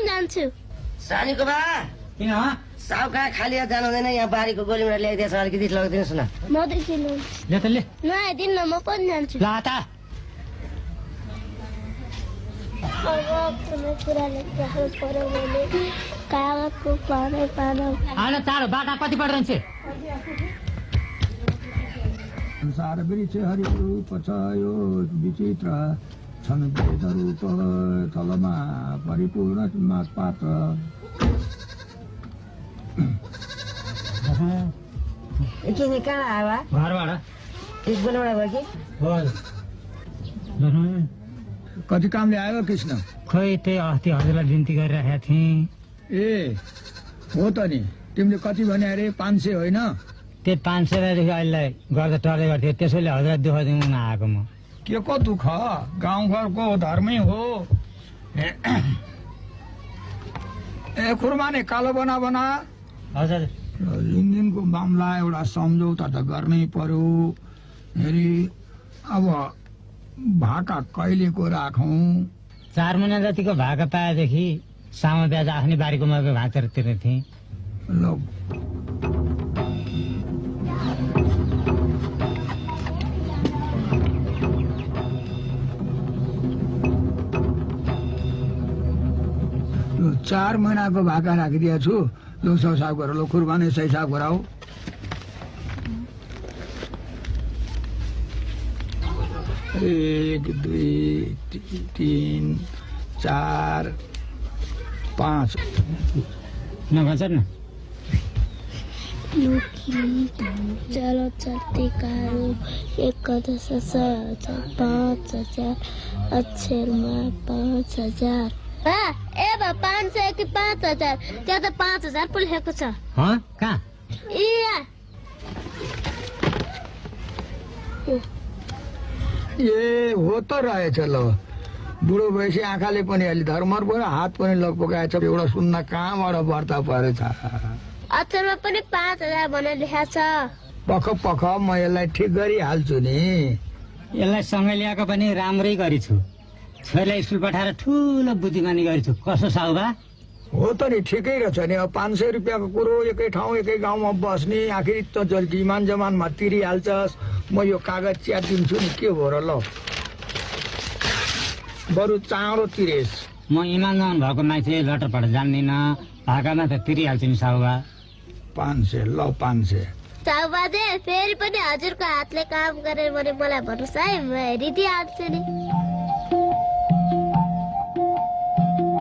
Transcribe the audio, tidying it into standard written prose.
पनि जान्छु। सानीको बा किन साउ कहाँ खाली हात जानु हुँदैन, यहाँ बारीको गोलीमा ल्याइदिएछ, अलिकति लगिदिनुहोस् न। म देखिनु ले त ले नआइदिनु न, म पनि जान्छु। ल त अब कुनै कुराले गाह्रो पर्यो भने कागजको पानै पाना आना चाँडो बाटा कति पर्छ संसार वृक्ष हरिरूप छ यो विचित्र छन् वेदरूप तलमा परिपूर्ण पात्र। एकछिन कहाँ आयो घरबाट एक बेलाबाट भयो कि कति कामले आयो कृष्ण? खोइ त्यही अस्ति हजुरलाई बिन्ती गरिराखेका थिएँ। ए हो त नि, तिमीले कति भने अरे 500 होइन? त्यही 500देखि अहिले गर्दा टर्दै गर्थ्यो, त्यसैले हजुरलाई दुःख दिनु नआएको म। के को दुःख, गाउँघरको धर्मै हो। ए खुर्माने कालो बना बना। हजुर इन्जिनको मामला एउटा सम्झौता त गर्नै पर्यो। फेरि अब भाका कहिलेको राखौँ? 4 महिना जतिको भाका पाएदेखि सामा ब्याज आफ्नै बारीको मकै भाँचेर तिर्ने थिएँ। ल यो 4 महिनाको भाका राखिदिएको छु। लो हिसाब गर, लो कुर्बानी हिसाब गराऊ। एक दुई तीन चार पाँच नभन्छ न चलो चलती कारो 1,000 5,000 अक्षरमा 5,000। ए बा 500 कि 5,000? त्यहाँ त 5,000 पो लेखेको छ। कहाँ? ए हो त रहेछ। ल बुढो भएपछि आँखाले पनि अलि धर्मर भयो, हात पनि लगपगाएछ। एउटा सुन्न कहाँबाट व्रत परेछ? अक्षरमा पनि 5,000 भनेर लेखेको छ। पख पख म यसलाई ठिक गरिहाल्छु नि। यसलाई सँगै ल्याएको पनि राम्रै गरिछु। छोरीलाई स्कुल पठाएर ठुलो बुद्धिमानी गरिछु। कसो साउबा? हो त नि, ठिकै रहेछ नि। अब 500 रुपियाँको कुरो एकै ठाउँ एकै गाउँमा बस्ने, आखिर त इमान जमानमा तिरिहाल्छस्। म यो कागज च्यातिदिन्छु नि, के हो र? ल बरु चाँडो तिरेस्। म इमान जमान भएको मान्छे लटरपट जान्दिनँ, भाकामा त तिरिहाल्छु नि साउबा। 500 ल 500। साउबाजे फेरि पनि हजुरको हातले काम गरेर भने मलाई भन्नुहोस् है, म हेरिदिइहाल्छु नि।